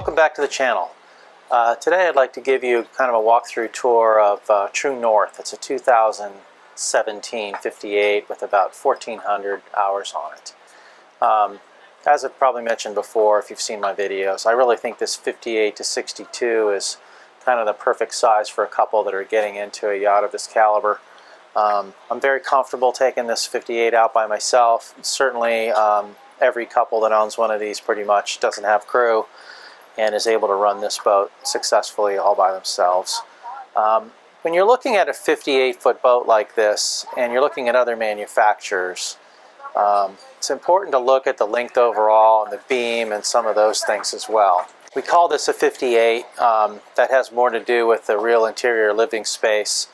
welcome back to the channel. Today I'd like to give you kind of a walkthrough tour of True North. It's a 2017 58 with about 1,400 hours on it. As I've probably mentioned before, if you've seen my videos, I really think this 58 to 62 is kind of the perfect size for a couple that are getting into a yacht of this caliber. I'm very comfortable taking this 58 out by myself. Certainly every couple that owns one of these pretty much doesn't have crew and is able to run this boat successfully all by themselves. When you're looking at a 58-foot boat like this and you're looking at other manufacturers, it's important to look at the length overall and the beam and some of those things as well. We call this a 58. That has more to do with the real interior living space,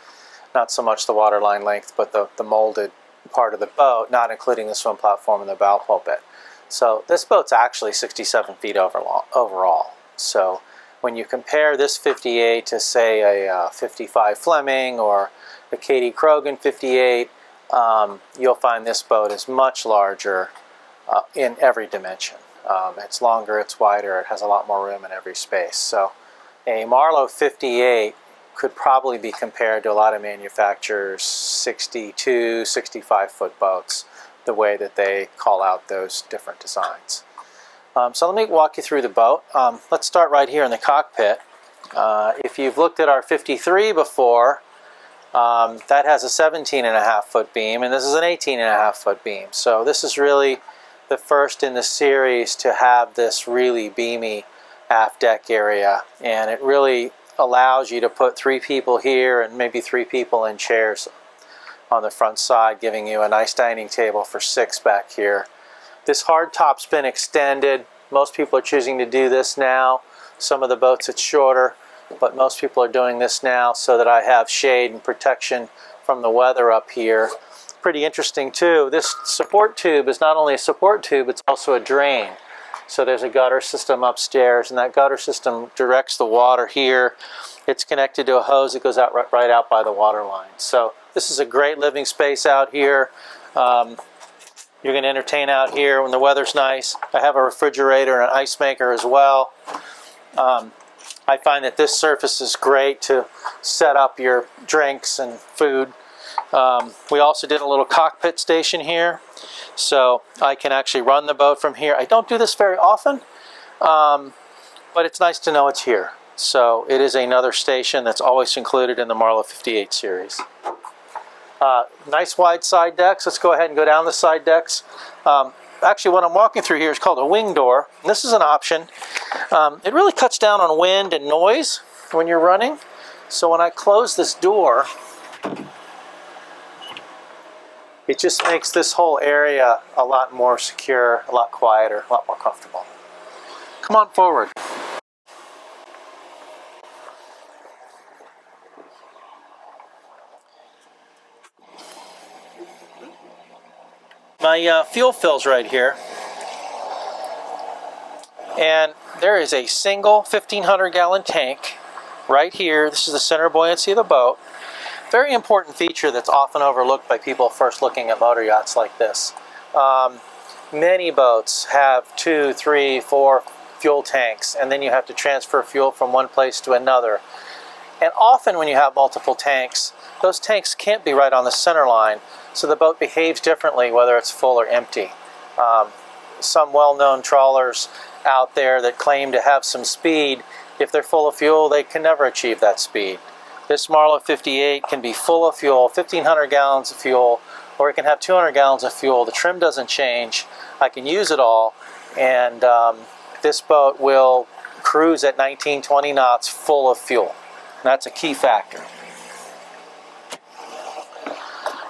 not so much the waterline length, but the molded part of the boat, not including the swim platform and the bow pulpit. So this boat's actually 67 feet overall. So when you compare this 58 to say a 55 Fleming or a Katie Krogan 58, you'll find this boat is much larger in every dimension. It's longer, it's wider, it has a lot more room in every space. So a Marlow 58 could probably be compared to a lot of manufacturers' 62, 65-foot boats, the way that they call out those different designs. So let me walk you through the boat. Let's start right here in the cockpit. If you've looked at our 53 before, that has a 17.5-foot beam, and this is an 18.5-foot beam. So this is really the first in the series to have this really beamy aft deck area, and it really allows you to put 3 people here and maybe 3 people in chairs on the front side, giving you a nice dining table for 6 back here. This hard top's been extended. Most people are choosing to do this now. Some of the boats it's shorter, but most people are doing this now so that I have shade and protection from the weather up here. Pretty interesting too, this support tube is not only a support tube, it's also a drain. So there's a gutter system upstairs, and that gutter system directs the water here. It's connected to a hose that goes out right out by the water line. So this is a great living space out here. You're going to entertain out here when the weather's nice. I have a refrigerator and an ice maker as well. I find that this surface is great to set up your drinks and food. We also did a little cockpit station here, so I can actually run the boat from here. I don't do this very often, but it's nice to know it's here. So it is another station that's always included in the Marlow 58 series. Nice wide side decks. Let's go ahead and go down the side decks. Actually, what I'm walking through here is called a wing door. This is an option. It really cuts down on wind and noise when you're running. So when I close this door, it just makes this whole area a lot more secure, a lot quieter, a lot more comfortable. Come on forward. My fuel fill's right here, and there is a single 1,500-gallon tank right here. This is the center buoyancy of the boat. Very important feature that's often overlooked by people first looking at motor yachts like this. Many boats have 2, 3, 4 fuel tanks, and then you have to transfer fuel from one place to another. And often when you have multiple tanks, those tanks can't be right on the center line, so the boat behaves differently whether it's full or empty. Some well-known trawlers out there that claim to have some speed, if they're full of fuel, they can never achieve that speed. This Marlow 58 can be full of fuel, 1,500 gallons of fuel, or it can have 200 gallons of fuel. The trim doesn't change. I can use it all, and this boat will cruise at 19, 20 knots full of fuel. And that's a key factor.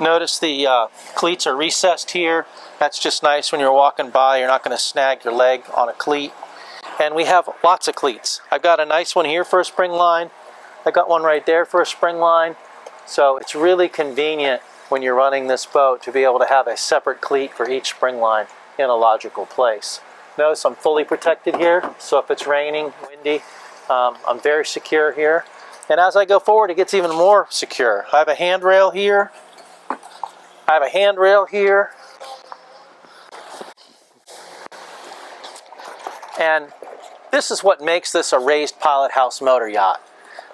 Notice the cleats are recessed here. That's just nice when you're walking by. You're not going to snag your leg on a cleat. And we have lots of cleats. I've got a nice one here for a spring line. I got one right there for a spring line. So it's really convenient when you're running this boat to be able to have a separate cleat for each spring line in a logical place. Notice I'm fully protected here, so if it's raining, windy, I'm very secure here. And as I go forward, it gets even more secure. I have a handrail here. I have a handrail here. And this is what makes this a raised pilot house motor yacht.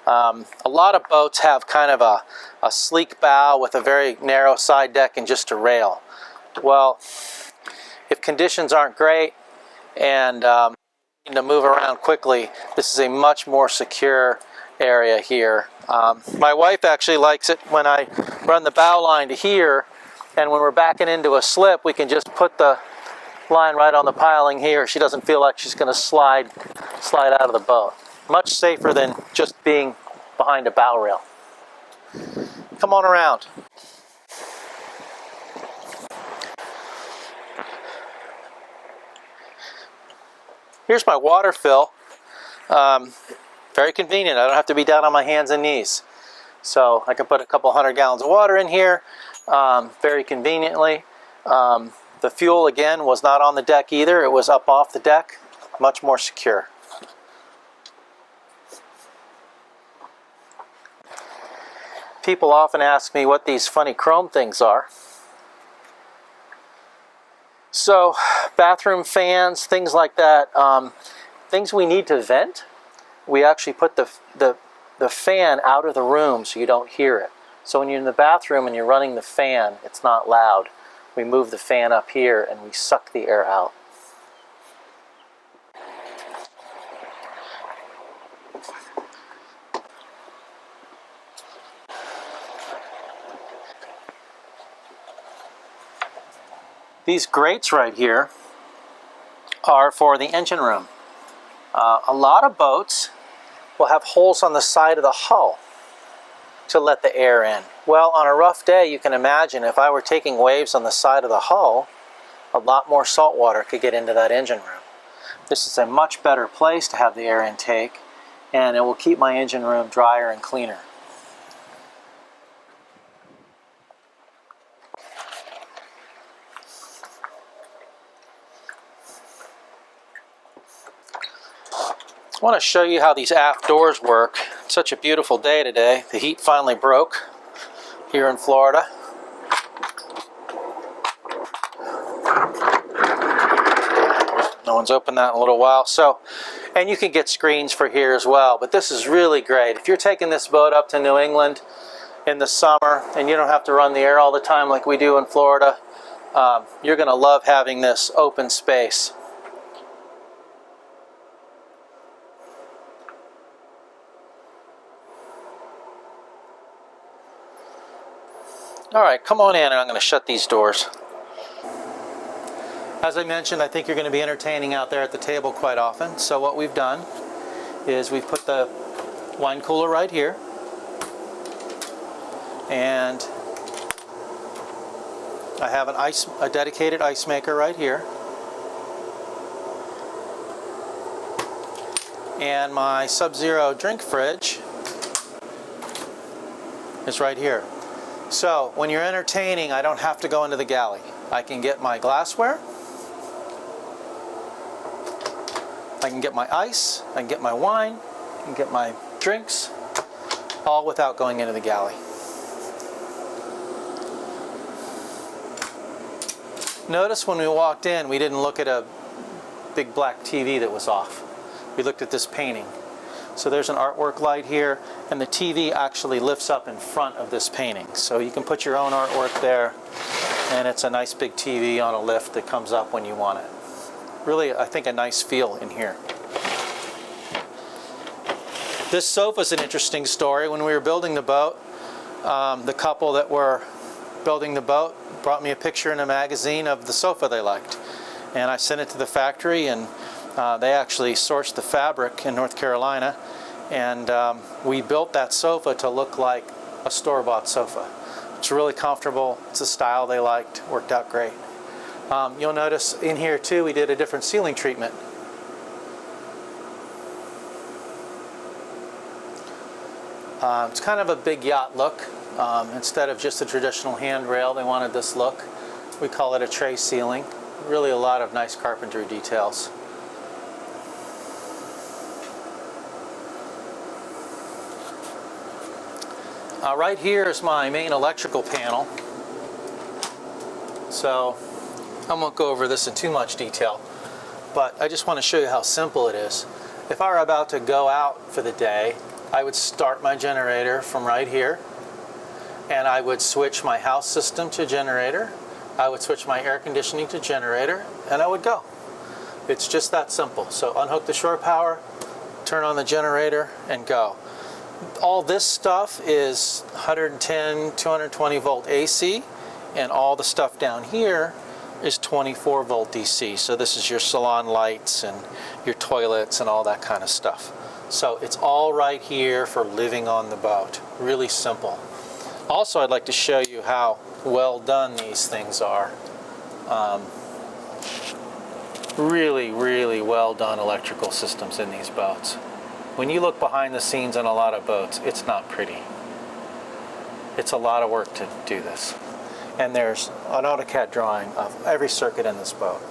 A lot of boats have kind of a sleek bow with a very narrow side deck and just a rail. Well, if conditions aren't great and you need to move around quickly, this is a much more secure area here. My wife actually likes it when I run the bow line to here, and when we're backing into a slip, we can just put the line right on the piling here. She doesn't feel like she's going to slide out of the boat. Much safer than just being behind a bow rail. Come on around. Here's my water fill. Very convenient. I don't have to be down on my hands and knees. So I can put a couple 100 gallons of water in here very conveniently. The fuel, again, was not on the deck either. It was up off the deck. Much more secure. People often ask me what these funny chrome things are. So, bathroom fans, things like that, things we need to vent, we actually put the fan out of the room so you don't hear it. So when you're in the bathroom and you're running the fan, it's not loud. We move the fan up here and we suck the air out. These grates right here are for the engine room. A lot of boats will have holes on the side of the hull to let the air in. Well, on a rough day, you can imagine if I were taking waves on the side of the hull, a lot more salt water could get into that engine room. This is a much better place to have the air intake, and it will keep my engine room drier and cleaner. I want to show you how these aft doors work. It's such a beautiful day today. The heat finally broke here in Florida. No one's opened that in a little while. So, and you can get screens for here as well, but this is really great. If you're taking this boat up to New England in the summer and you don't have to run the air all the time like we do in Florida, you're going to love having this open space. All right, come on in and I'm going to shut these doors. As I mentioned, I think you're going to be entertaining out there at the table quite often. So what we've done is we've put the wine cooler right here. And I have a dedicated ice maker right here. And my Sub-Zero drink fridge is right here. So when you're entertaining, I don't have to go into the galley. I can get my glassware, I can get my ice, I can get my wine, I can get my drinks, all without going into the galley. Notice when we walked in, we didn't look at a big black TV that was off. We looked at this painting. So there's an artwork light here, and the TV actually lifts up in front of this painting. So you can put your own artwork there, and it's a nice big TV on a lift that comes up when you want it. Really, I think, a nice feel in here. This sofa is an interesting story. When we were building the boat, the couple that were building the boat brought me a picture in a magazine of the sofa they liked. And I sent it to the factory, and they actually sourced the fabric in North Carolina, and we built that sofa to look like a store-bought sofa. It's really comfortable. It's a style they liked. Worked out great. You'll notice in here too we did a different ceiling treatment. It's kind of a big yacht look. Instead of just a traditional handrail, they wanted this look. We call it a tray ceiling. Really a lot of nice carpentry details. Right here is my main electrical panel. So I won't go over this in too much detail, but I just want to show you how simple it is. if I were about to go out for the day, I would start my generator from right here, and I would switch my house system to generator. I would switch my air conditioning to generator, and I would go. It's just that simple. So unhook the shore power, turn on the generator, and go. All this stuff is 110, 220 volt AC, and all the stuff down here is 24 volt DC. So this is your salon lights and your toilets and all that kind of stuff. So it's all right here for living on the boat. Really simple. Also, I'd like to show you how well done these things are. Really, really well done electrical systems in these boats. When you look behind the scenes on a lot of boats, it's not pretty. It's a lot of work to do this. And there's an AutoCAD drawing of every circuit in this boat.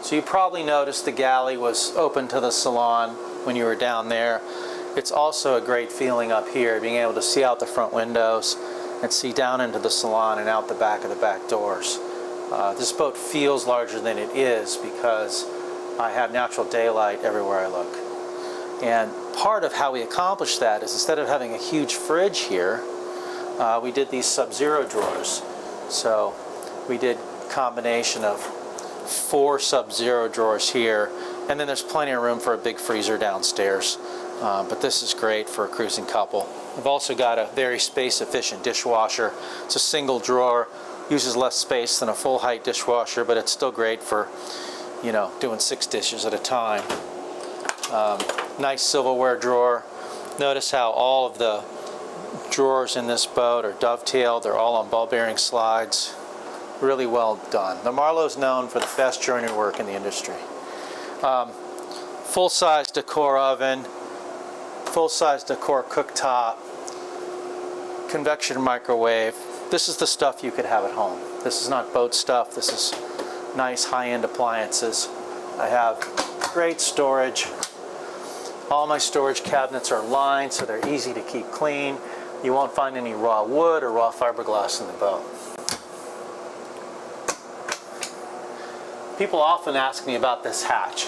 So you probably noticed the galley was open to the salon when you were down there. It's also a great feeling up here, being able to see out the front windows and see down into the salon and out the back of the back doors. This boat feels larger than it is because I have natural daylight everywhere I look. And part of how we accomplished that is instead of having a huge fridge here, we did these sub-zero drawers. So we did a combination of 4 sub-zero drawers here, and then there's plenty of room for a big freezer downstairs. But this is great for a cruising couple. I've also got a very space-efficient dishwasher. It's a single drawer, uses less space than a full-height dishwasher, but it's still great for, you know, doing 6 dishes at a time. Nice silverware drawer. Notice how all of the drawers in this boat are dovetailed. They're all on ball bearing slides. Really well done. The Marlow's known for the best joinery work in the industry. Full-size decor oven, full-size decor cooktop, convection microwave. This is the stuff you could have at home. This is not boat stuff. This is nice high-end appliances. I have great storage. All my storage cabinets are lined so they're easy to keep clean. You won't find any raw wood or raw fiberglass in the boat. People often ask me about this hatch,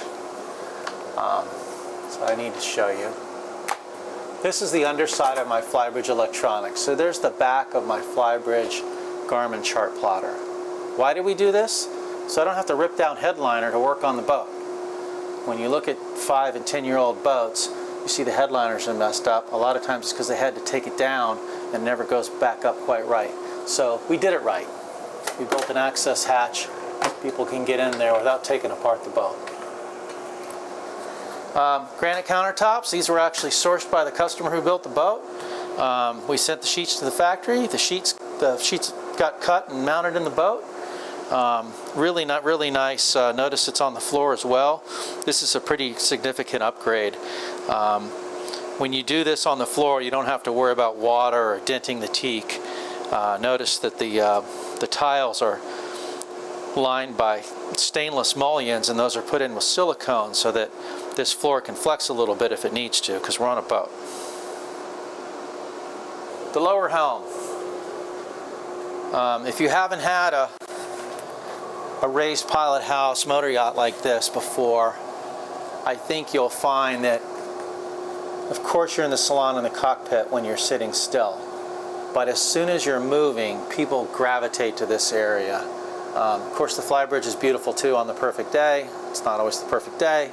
so I need to show you. This is the underside of my Flybridge electronics. So there's the back of my Flybridge Garmin chart plotter. Why do we do this? So I don't have to rip down headliner to work on the boat. When you look at 5 and 10-year-old boats, you see the headliners are messed up. A lot of times it's because they had to take it down and it never goes back up quite right. So we did it right. We built an access hatch. People can get in there without taking apart the boat. Granite countertops. These were actually sourced by the customer who built the boat. We sent the sheets to the factory. The sheets got cut and mounted in the boat. Really nice. Notice it's on the floor as well. This is a pretty significant upgrade. When you do this on the floor, you don't have to worry about water or denting the teak. Notice that the tiles are lined by stainless mullions, and those are put in with silicone so that this floor can flex a little bit if it needs to, because we're on a boat. The lower helm. If you haven't had a raised pilot house motor yacht like this before, I think you'll find that, of course, you're in the salon and the cockpit when you're sitting still, but as soon as you're moving, people gravitate to this area. Of course, the Flybridge is beautiful too on the perfect day. It's not always the perfect day.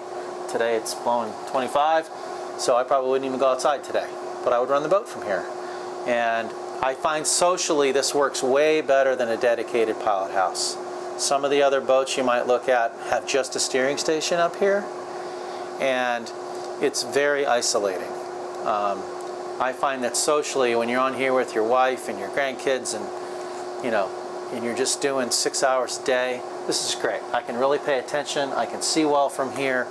Today it's blowing 25, so I probably wouldn't even go outside today, but I would run the boat from here. And I find socially this works way better than a dedicated pilot house. Some of the other boats you might look at have just a steering station up here, and it's very isolating. I find that socially, when you're on here with your wife and your grandkids and, you know, and you're just doing 6 hours a day, this is great. I can really pay attention, I can see well from here,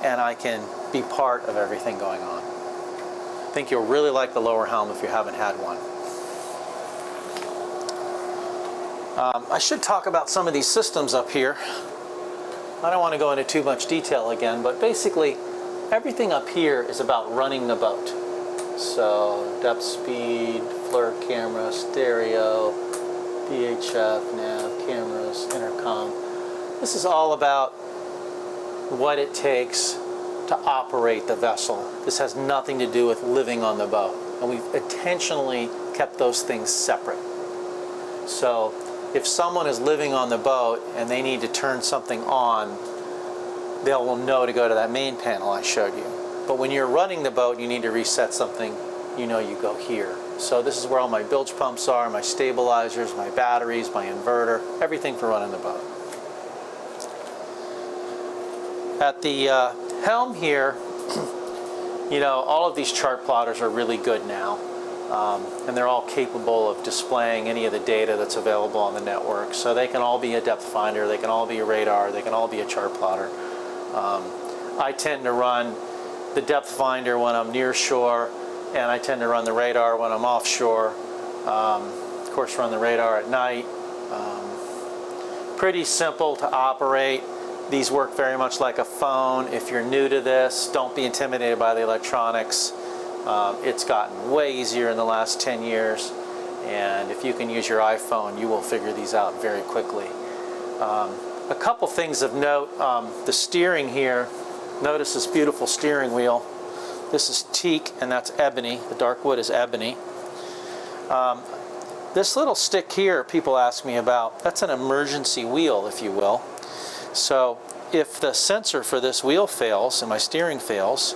and I can be part of everything going on. I think you'll really like the lower helm if you haven't had one. I should talk about some of these systems up here. I don't want to go into too much detail again, but basically everything up here is about running the boat. So depth, speed, muffler, camera, stereo, VHF, nav, cameras, intercom. This is all about what it takes to operate the vessel. This has nothing to do with living on the boat. And we've intentionally kept those things separate. So if someone is living on the boat and they need to turn something on, they will know to go to that main panel I showed you. But when you're running the boat, you need to reset something, you know you go here. So this is where all my bilge pumps are, my stabilizers, my batteries, my inverter, everything for running the boat. At the helm here, you know, all of these chart plotters are really good now. And they're all capable of displaying any of the data that's available on the network. So they can all be a depth finder, they can all be a radar, they can all be a chart plotter. I tend to run the depth finder when I'm near shore, and I tend to run the radar when I'm offshore. Of course, run the radar at night. Pretty simple to operate. These work very much like a phone. If you're new to this, don't be intimidated by the electronics. It's gotten way easier in the last 10 years, and if you can use your iPhone, you will figure these out very quickly. A couple things of note, the steering here, notice this beautiful steering wheel. This is teak and that's ebony. The dark wood is ebony. This little stick here people ask me about, that's an emergency wheel, if you will. So if the sensor for this wheel fails and my steering fails,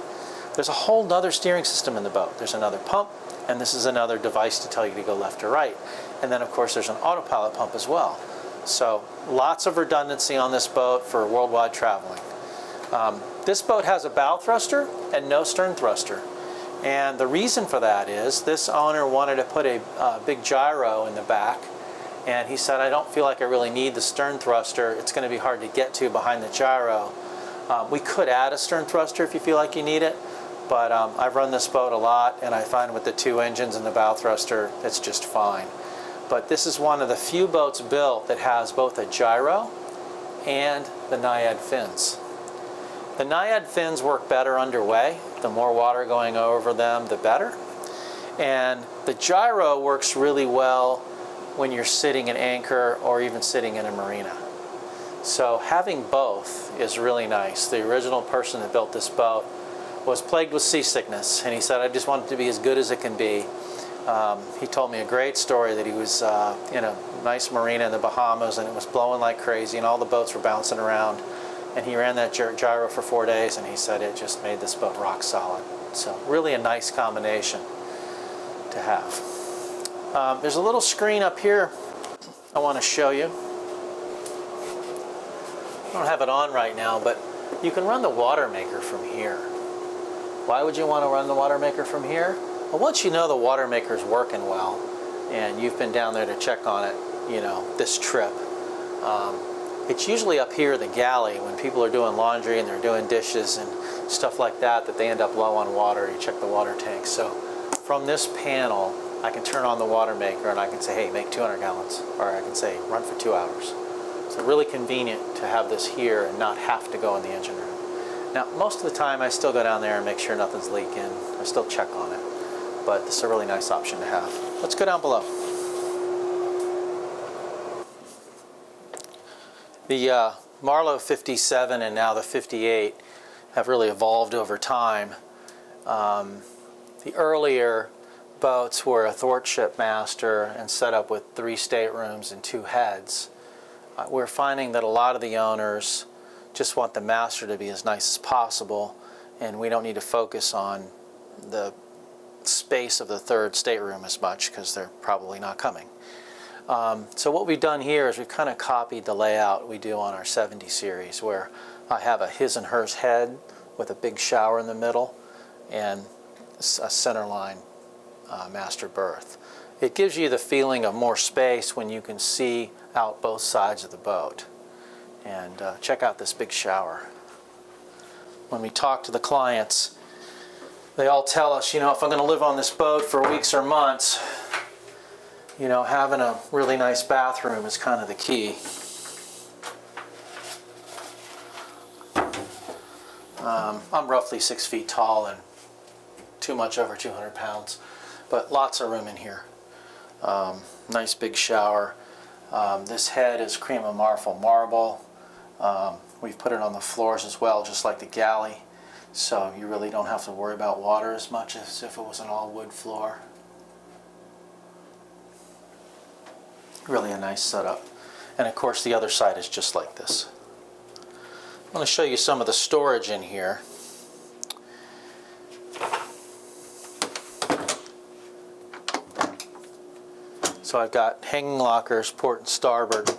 there's a whole nother steering system in the boat. There's another pump, and this is another device to tell you to go left or right. And then of course there's an autopilot pump as well. So lots of redundancy on this boat for worldwide traveling. This boat has a bow thruster and no stern thruster. And the reason for that is this owner wanted to put a big gyro in the back, and he said, I don't feel like I really need the stern thruster. It's going to be hard to get to behind the gyro. We could add a stern thruster if you feel like you need it, but I've run this boat a lot, and I find with the two engines and the bow thruster, it's just fine. But this is one of the few boats built that has both a gyro and the Naiad fins. The Naiad fins work better underway. The more water going over them, the better. And the gyro works really well when you're sitting at anchor or even sitting in a marina. So having both is really nice. The original person that built this boat was plagued with seasickness, and he said, I just want it to be as good as it can be. He told me a great story that he was in a nice marina in the Bahamas, and it was blowing like crazy, and all the boats were bouncing around. And he ran that gyro for 4 days, and he said it just made this boat rock solid. So really a nice combination to have. There's a little screen up here I want to show you. I don't have it on right now, but you can run the water maker from here. Why would you want to run the water maker from here? Well, once you know the water maker's working well, and you've been down there to check on it, you know, this trip, it's usually up here, the galley, when people are doing laundry and they're doing dishes and stuff like that, that they end up low on water. You check the water tank. So from this panel, I can turn on the water maker and I can say, hey, make 200 gallons. Or I can say, run for 2 hours. So really convenient to have this here and not have to go in the engine room. Now, most of the time, I still go down there and make sure nothing's leaking. I still check on it. But this is a really nice option to have. Let's go down below. The Marlow 57 and now the 58 have really evolved over time. The earlier boats were a thwartship master and set up with 3 staterooms and 2 heads. We're finding that a lot of the owners just want the master to be as nice as possible, and we don't need to focus on the space of the 3rd stateroom as much because they're probably not coming. So what we've done here is we've kind of copied the layout we do on our 70 series, where I have a his and hers head with a big shower in the middle and a centerline master berth. It gives you the feeling of more space when you can see out both sides of the boat. And check out this big shower. When we talk to the clients, they all tell us, you know, if I'm going to live on this boat for weeks or months, you know, having a really nice bathroom is kind of the key. I'm roughly 6 feet tall and too much over 200 pounds, but lots of room in here. Nice big shower. This head is cream of marble. We've put it on the floors as well, just like the Galley, so you really don't have to worry about water as much as if it was an all wood floor. Really a nice setup. And of course the other side is just like this. I'm going to show you some of the storage in here. So I've got hanging lockers, port and starboard,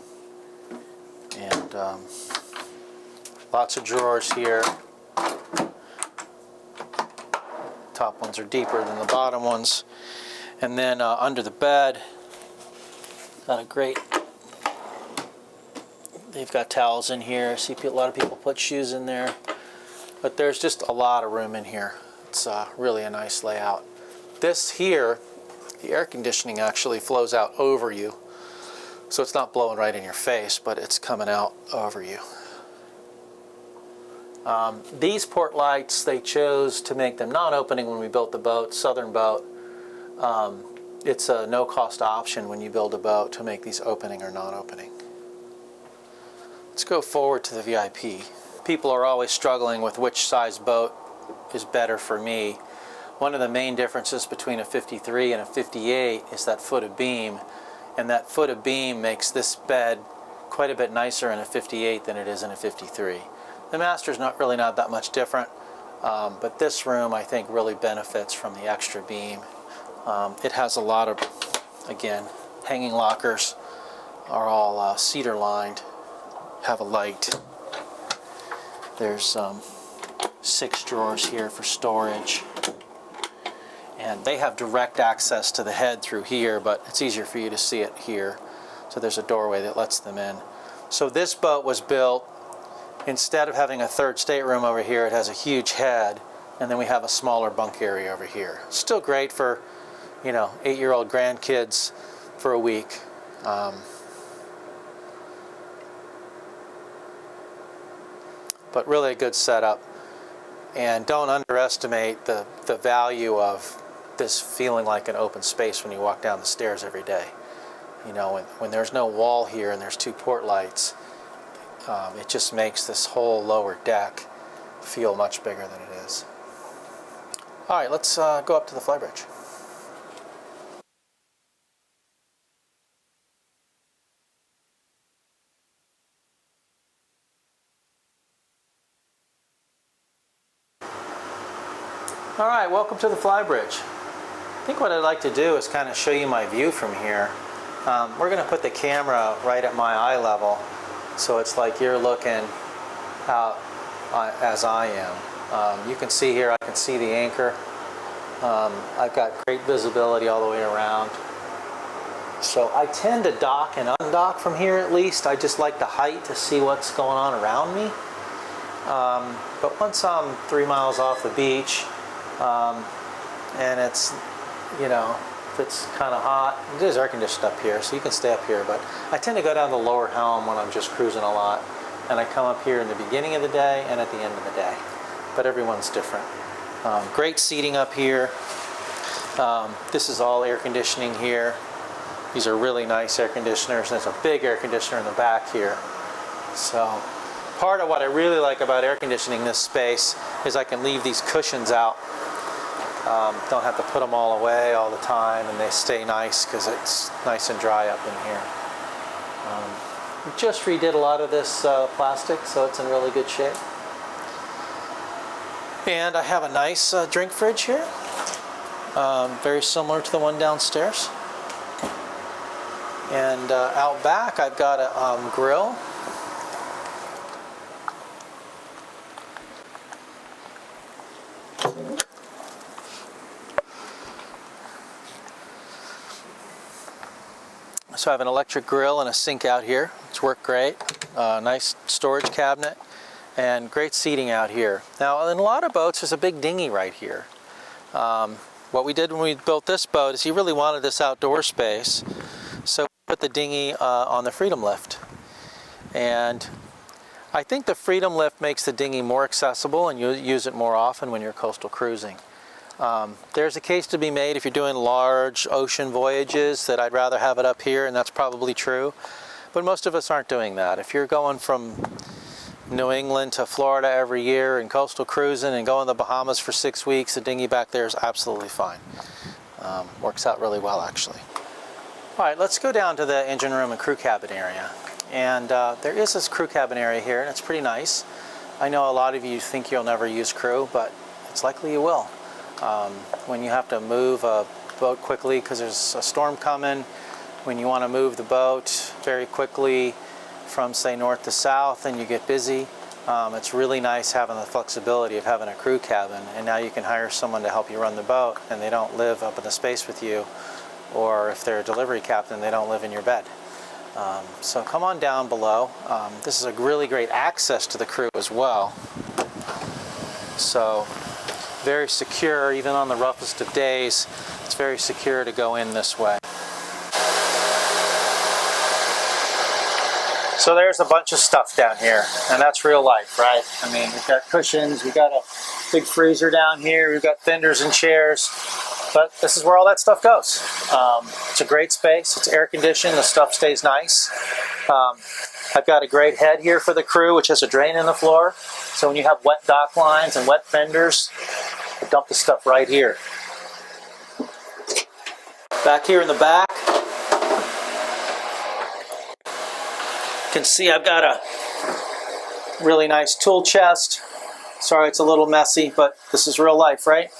and lots of drawers here. Top ones are deeper than the bottom ones. And then under the bed, got a great, they've got towels in here. I see a lot of people put shoes in there, but there's just a lot of room in here. It's really a nice layout. This here, the air conditioning actually flows out over you, so it's not blowing right in your face, but it's coming out over you. These port lights, they chose to make them non-opening when we built the boat, Southern boat. It's a no-cost option when you build a boat to make these opening or non-opening. Let's go forward to the VIP. People are always struggling with which size boat is better for me. One of the main differences between a 53 and a 58 is that foot of beam, and that foot of beam makes this bed quite a bit nicer in a 58 than it is in a 53. The master's not that much different, but this room I think really benefits from the extra beam. It has a lot of, again, hanging lockers are all cedar lined, have a light. There's 6 drawers here for storage. And they have direct access to the head through here, but it's easier for you to see it here. So there's a doorway that lets them in. So this boat was built, instead of having a third stateroom over here, it has a huge head, and then we have a smaller bunk area over here. Still great for, 8-year-old grandkids for a week. But really a good setup. And don't underestimate the value of this feeling like an open space when you walk down the stairs every day. When there's no wall here and there's 2 port lights, it just makes this whole lower deck feel much bigger than it is. All right, let's go up to the Flybridge. All right, welcome to the Flybridge. I think what I'd like to do is kind of show you my view from here. We're going to put the camera right at my eye level, so it's like you're looking out as I am. You can see here, I can see the anchor. I've got great visibility all the way around. So I tend to dock and undock from here at least. I just like the height to see what's going on around me. But once I'm 3 miles off the beach, and it's, if it's kind of hot, it is air conditioned up here, so you can stay up here, but I tend to go down the lower helm when I'm just cruising a lot, and I come up here in the beginning of the day and at the end of the day, but everyone's different. Great seating up here. This is all air conditioning here. These are really nice air conditioners, and there's a big air conditioner in the back here. So part of what I really like about air conditioning this space is I can leave these cushions out. Don't have to put them all away all the time, and they stay nice because it's nice and dry up in here. We just redid a lot of this plastic, so it's in really good shape. And I have a nice drink fridge here, very similar to the one downstairs. And out back I've got a grill. So I have an electric grill and a sink out here. It's worked great. Nice storage cabinet and great seating out here. Now in a lot of boats there's a big dinghy right here. What we did when we built this boat is he really wanted this outdoor space, so we put the dinghy on the Freedom Lift. And I think the Freedom Lift makes the dinghy more accessible, and you'll use it more often when you're coastal cruising. There's a case to be made if you're doing large ocean voyages that I'd rather have it up here, and that's probably true. But most of us aren't doing that. If you're going from New England to Florida every year and coastal cruising and going to the Bahamas for 6 weeks, the dinghy back there is absolutely fine. Works out really well, actually. All right, let's go down to the engine room and crew cabin area. And there is this crew cabin area here, and it's pretty nice. I know a lot of you think you'll never use crew, but it's likely you will. When you have to move a boat quickly because there's a storm coming, when you want to move the boat very quickly from, say, north to south and you get busy, it's really nice having the flexibility of having a crew cabin, and now you can hire someone to help you run the boat and they don't live up in the space with you, or if they're a delivery captain, they don't live in your bed. So come on down below. This is a really great access to the crew as well. So very secure, even on the roughest of days, it's very secure to go in this way. So there's a bunch of stuff down here, and that's real life, right? I mean, we've got cushions, we've got a big freezer down here, we've got fenders and chairs, but this is where all that stuff goes. It's a great space, it's air conditioned, the stuff stays nice. I've got a great head here for the crew, which has a drain in the floor, so when you have wet dock lines and wet fenders, I dump the stuff right here. Back here in the back, you can see I've got a really nice tool chest. Sorry it's a little messy, but this is real life, right?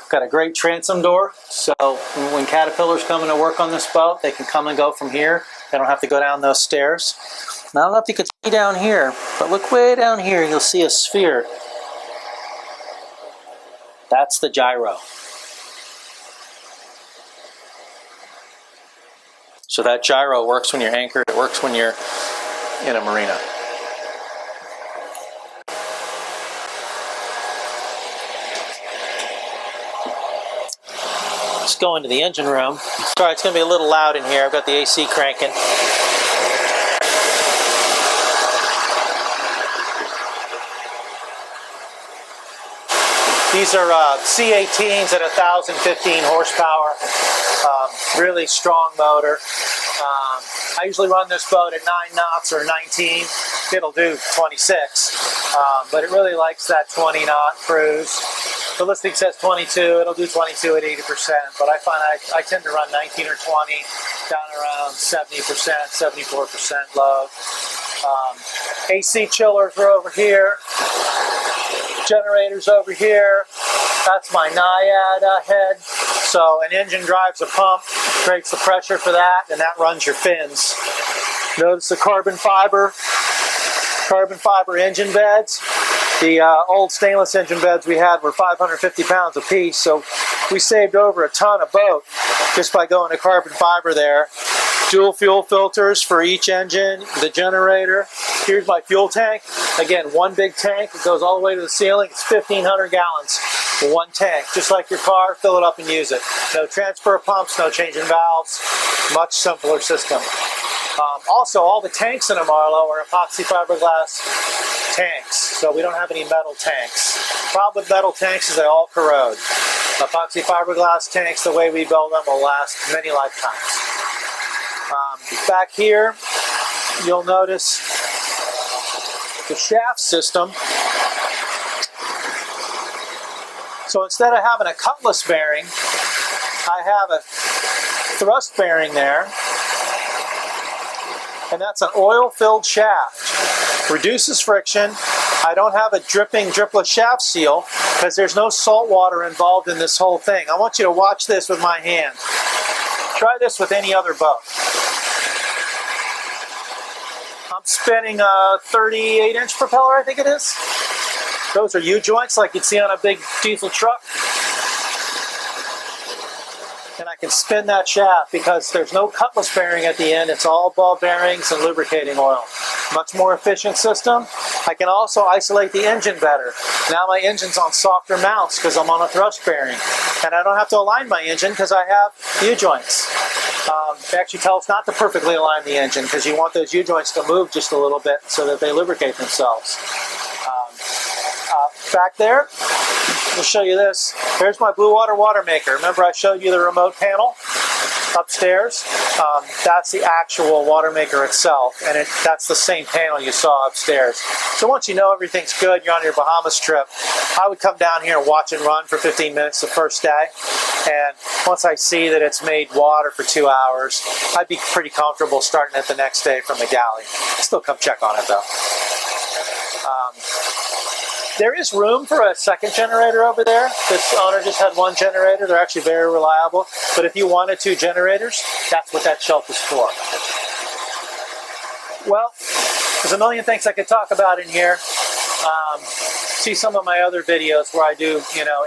Got a great transom door, so when caterpillars come in to work on this boat, they can come and go from here. They don't have to go down those stairs. Now, I don't know if you can see down here, but look way down here, you'll see a sphere. That's the gyro. So that gyro works when you're anchored, it works when you're in a marina. Let's go into the engine room. Sorry, it's going to be a little loud in here. I've got the AC cranking. These are C18s at 1,015 horsepower. Really strong motor. I usually run this boat at 9 knots or 19. It'll do 26, but it really likes that 20 knot cruise. The listing says 22. It'll do 22 at 80%, but I find I tend to run 19 or 20 down around 70%, 74% load. AC chillers are over here. Generators over here. That's my Naiad head. So an engine drives a pump, creates the pressure for that, and that runs your fins. Notice the carbon fiber engine beds. The old stainless engine beds we had were 550 pounds a piece, so we saved over a ton of boat just by going to carbon fiber there. Dual fuel filters for each engine, the generator. Here's my fuel tank. Again, one big tank. It goes all the way to the ceiling. It's 1,500 gallons for one tank. Just like your car, fill it up and use it. No transfer pumps, no changing valves. Much simpler system. Also, all the tanks in a Marlow are epoxy fiberglass tanks, so we don't have any metal tanks. Problem with metal tanks is they all corrode. Epoxy fiberglass tanks, the way we build them, will last many lifetimes. Back here, you'll notice the shaft system. So instead of having a cutlass bearing, I have a thrust bearing there, and that's an oil-filled shaft. Reduces friction. I don't have a dripping dripless shaft seal because there's no salt water involved in this whole thing. I want you to watch this with my hand. Try this with any other boat. I'm spinning a 38-inch propeller, I think it is. Those are U-joints like you'd see on a big diesel truck. And I can spin that shaft because there's no cutlass bearing at the end. It's all ball bearings and lubricating oil. Much more efficient system. I can also isolate the engine better. Now my engine's on softer mounts because I'm on a thrust bearing. And I don't have to align my engine because I have U-joints. They actually tell us not to perfectly align the engine because you want those U-joints to move just a little bit so that they lubricate themselves. Back there, I'll show you this. Here's my blue water maker. Remember I showed you the remote panel upstairs? That's the actual water maker itself, and that's the same panel you saw upstairs. So once you know everything's good, you're on your Bahamas trip, I would come down here and watch it run for 15 minutes the first day, and once I see that it's made water for 2 hours, I'd be pretty comfortable starting it the next day from the galley. Still come check on it though. There is room for a second generator over there. This owner just had one generator. They're actually very reliable. But if you wanted 2 generators, that's what that shelf is for. Well, there's a million things I could talk about in here. See some of my other videos where I do,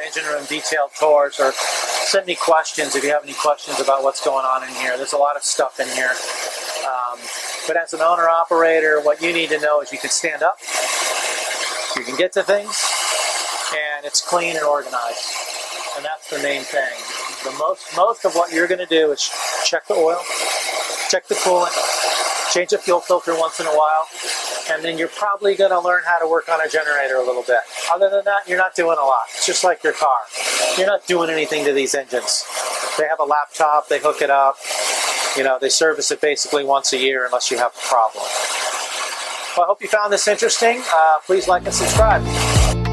engine room detailed tours, or send me questions if you have any questions about what's going on in here. There's a lot of stuff in here. But as an owner-operator, what you need to know is you can stand up, you can get to things, and it's clean and organized. And that's the main thing. Most of what you're going to do is check the oil, check the coolant, change the fuel filter once in a while, and then you're probably going to learn how to work on a generator a little bit. Other than that, you're not doing a lot. It's just like your car. You're not doing anything to these engines. They have a laptop, they hook it up, they service it basically once a year unless you have a problem. Well, I hope you found this interesting. Please like and subscribe.